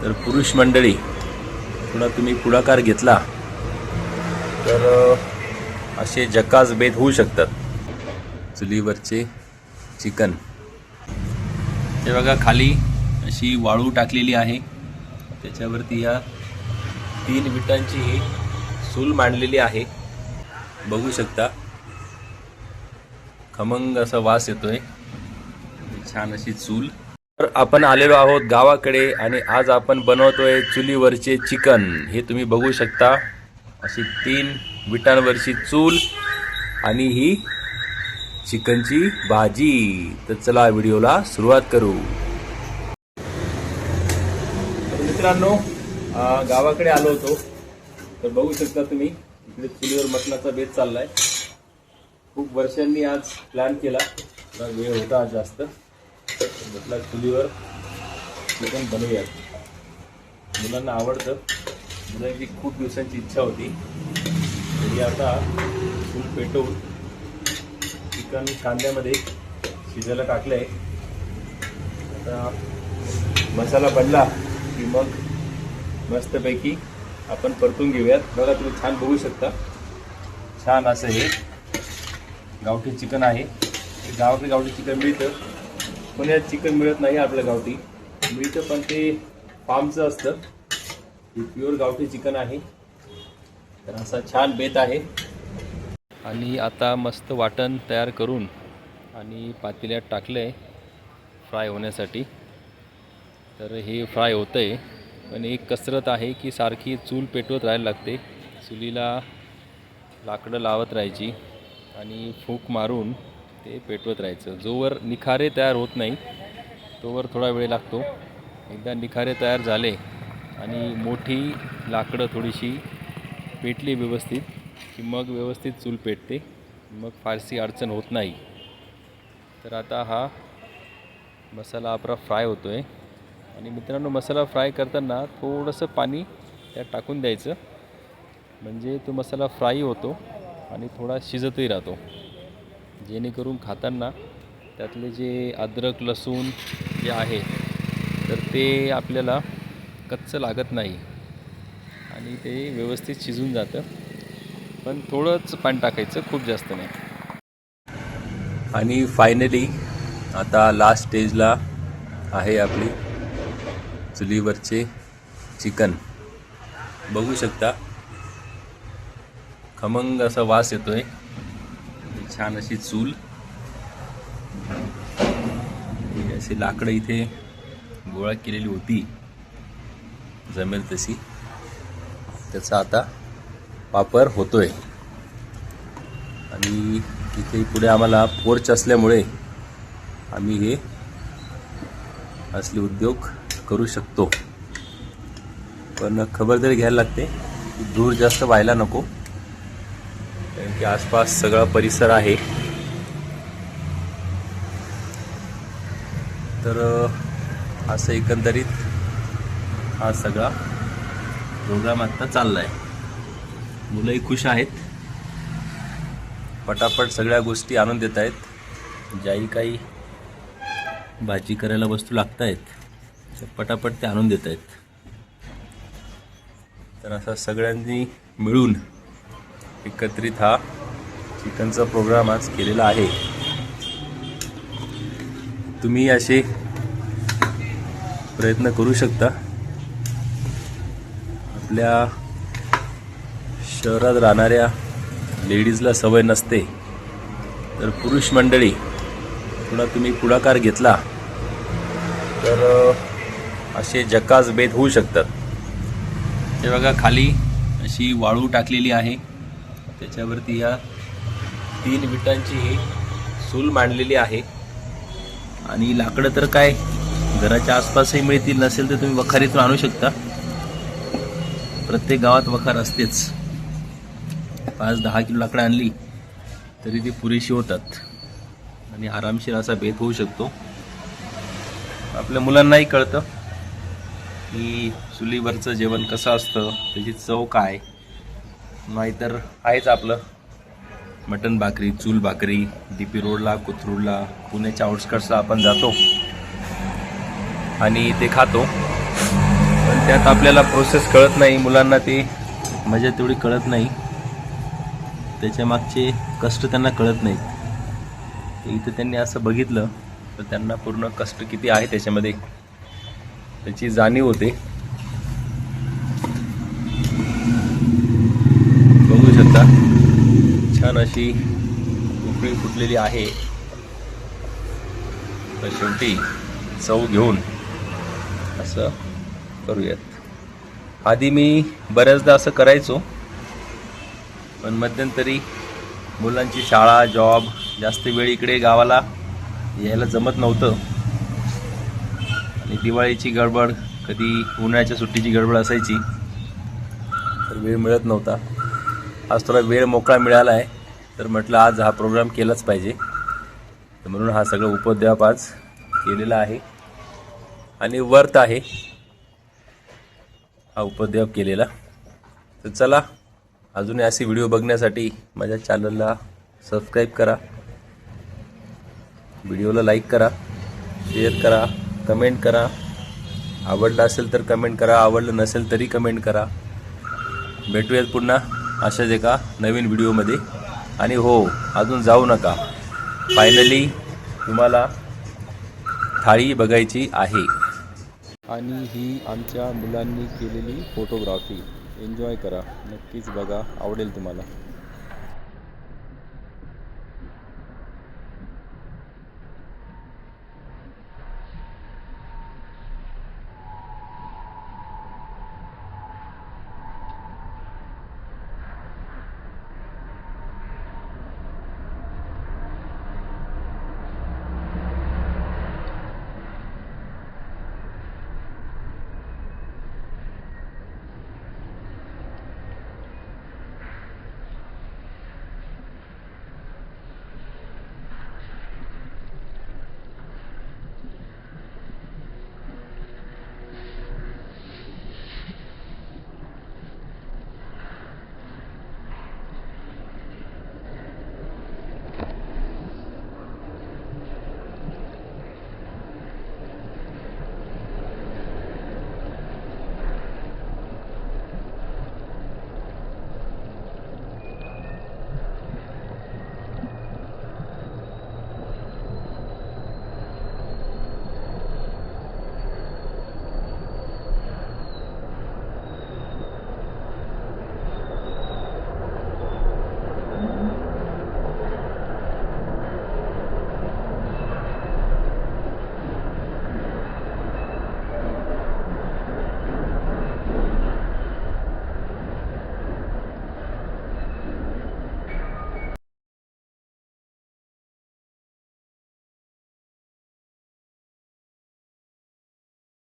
तर पुरुष मंडळी थोडा तुम्ही पुढाकार घेतला तर असे जकास बेत होऊ शकतात. चुलीवरचे चिकन हे बघा, खाली अशी वाळू टाकलेली आहे, त्याच्यावरती ह्या 3 विटांची ही चूल मांडलेली आहे. बघू शकता खमंग असा वास येतोय, छान अशी चूल. तर आपण आलेलो आहोत गावाकडे आणि आज आपण बनवतोय चुलीवरचे चिकन. हे तुम्ही बघू शकता, अशी 3 विटांवरची चूल आणि ही चिकनची भाजी. तर चला व्हिडिओला सुरुवात करू. तर मित्रांनो, गावाकडे आलो होतो, तर बघू शकता तुम्ही इकडे चुलीवर मटणाचा बेत चाललाय. खूप वर्षांनी आज प्लॅन केला, वेळ होता आज जास्त, म्हटलं चुलीवर चिकन बनवूयात. मुलांना आवडतं, मुलांची खूप दिवसांची इच्छा होती. तरी आता चूल पेटवून चिकन कांद्यामध्ये शिजायला टाकलंय. आता मसाला बनला की मग मस्तपैकी आपण परतून घेऊयात. बघा तुम्ही छान बघू शकता, छान असं हे गावठी चिकन आहे. गावाकडे गावठी चिकन मिळतं, पण यात चिकन मिळत नाही. आपल्या गावठी मिळतं पण ते फार्मचं असतं. हे प्युअर गावठी चिकन आहे. तर असा छान बेत आहे. आणि आता मस्त वाटण तयार करून आणि पातेल्यात टाकलंय फ्राय होण्यासाठी. तर हे फ्राय होतंय, पण एक कसरत आहे की सारखी चूल पेटवत राहायला लागते. चुलीला लाकडं लावत राहायची आणि फूक मारून ते पेटवत राहायचं. जोवर निखारे तयार होत नाही तोवर थोडा वेळ लागतो. एकदा निखारे तयार झाले आणि मोठी लाकडं थोडीशी पेटली व्यवस्थित की मग व्यवस्थित चूल पेटते, मग फारशी अडचण होत नाही. तर आता हा मसाला आपला फ्राय होतो आहे. आणि मित्रांनो, मसाला फ्राय करताना थोडंसं पाणी त्यात टाकून द्यायचं, म्हणजे तो मसाला फ्राय होतो आणि थोडा शिजतही राहतो, जेणेकरून खाताना त्यातले जे अद्रक लसूण जे आहे तर ते आपल्याला कच्चं लागत नाही आणि ते व्यवस्थित शिजून जातं. पण थोडंच पाणी टाकायचं, खूप जास्त नाही. आणि फायनली आता लास्ट स्टेजला आहे आपली चुलीवरचे चिकन. बघू शकता खमंग असा वास येतोय, छान अशी चूल. अशी लाकडं इथे गोळा केलेली होती, जमेल तशी. त्याचा आता वापर होतोय. आणि इथे पुढे आम्हाला पोर्च असल्यामुळे आम्ही हे असले उद्योग करू शकतो. पण खबरदारी घ्यायला लागते, धूर जास्त व्हायला नको, कारण की आसपास सगळा परिसर आहे. तर असं एकंदरीत हा सगळा प्रोग्राम आत्ता चालला आहे. मुलंही खुश आहेत, पटापट सगळ्या गोष्टी आणून देत आहेत. ज्याही काही भाजी करायला वस्तू लागत आहेत तर पटापट ते आणून देत आहेत. तर असा सगळ्यांनी मिळून एकत्रित हा चिकनचा प्रोग्राम आज केलेला आहे. तुम्ही असे प्रयत्न करू शकता. आपल्या शहरात राहणाऱ्या लेडीजला सवय नसते, तर पुरुष मंडळी थोडा तुम्ही पुढाकार घेतला तर असे जकास बेत होऊ शकतात. हे बघा, खाली अशी वाळू टाकलेली आहे, त्याच्यावरती ह्या 3 विटांची ही चूल मांडलेली आहे. आणि लाकडं तर काय घराच्या आसपासही मिळतील, नसेल तर तुम्ही वखारीतून आणू शकता. प्रत्येक गावात वखार असतेच. 5-10 किलो लाकडं आणली तरी ती पुरेशी होतात आणि आरामशीर असा बेत होऊ शकतो. आपल्या मुलांनाही कळतं की चुलीवरचं जेवण कसं असतं, त्याची चव काय. नाहीतर आहेच आपलं मटण भाकरी, चूल भाकरी. DP रोडला, कोथरूडला, पुण्याच्या आउटस्कट्सला आपण जातो आणि ते खातो. पण त्यात आपल्याला प्रोसेस कळत नाही, मुलांना ती मजा तेवढी कळत नाही, त्याच्या मागचे कष्ट त्यांना कळत नाहीत. इथं त्यांनी असं बघितलं तर त्यांना पूर्ण कष्ट किती आहे त्याच्यामध्ये त्याची जाणीव होते. बघू शकता छान अशी उकळी फुटलेली आहे. तर शेवटी चव घेऊन असं करूयात. आधी मी बऱ्याचदा असं करायचो, पण मध्यंतरी मुलांची शाळा, जॉब, जास्त वेळ इकडे गावाला यायला जमत नव्हतं आणि दिवाळीची गडबड, कधी उन्हाळ्याच्या सुट्टीची गडबड असायची, तर वेळ मिळत नव्हता. आज थोडा वेळ मोकळा मिळाला आहे, तर म्हटलं आज हा प्रोग्राम केलाच पाहिजे. तर म्हणून हा सगळं उपद्व्याप आज केलेला आहे आणि वर्थ आहे हा उपद्व्याप केलेला. तर चला, अजूनही असे व्हिडिओ बघण्यासाठी माझ्या चॅनलला सबस्क्राईब करा, व्हिडिओला लाईक करा, शेअर करा, कमेंट करा. आवडलं असेल तर कमेंट करा, आवडलं नसेल तरी कमेंट करा. भेटूयात पुन्हा अशाच एका नवीन व्हिडिओमध्ये. आणि हो, अजून जाऊ नका, फायनली तुम्हाला थाळी बघायची आहे. आणि ही आमच्या मुलांनी केलेली फोटोग्राफी एन्जॉय करा, नक्कीच बघा, आवडेल तुम्हाला.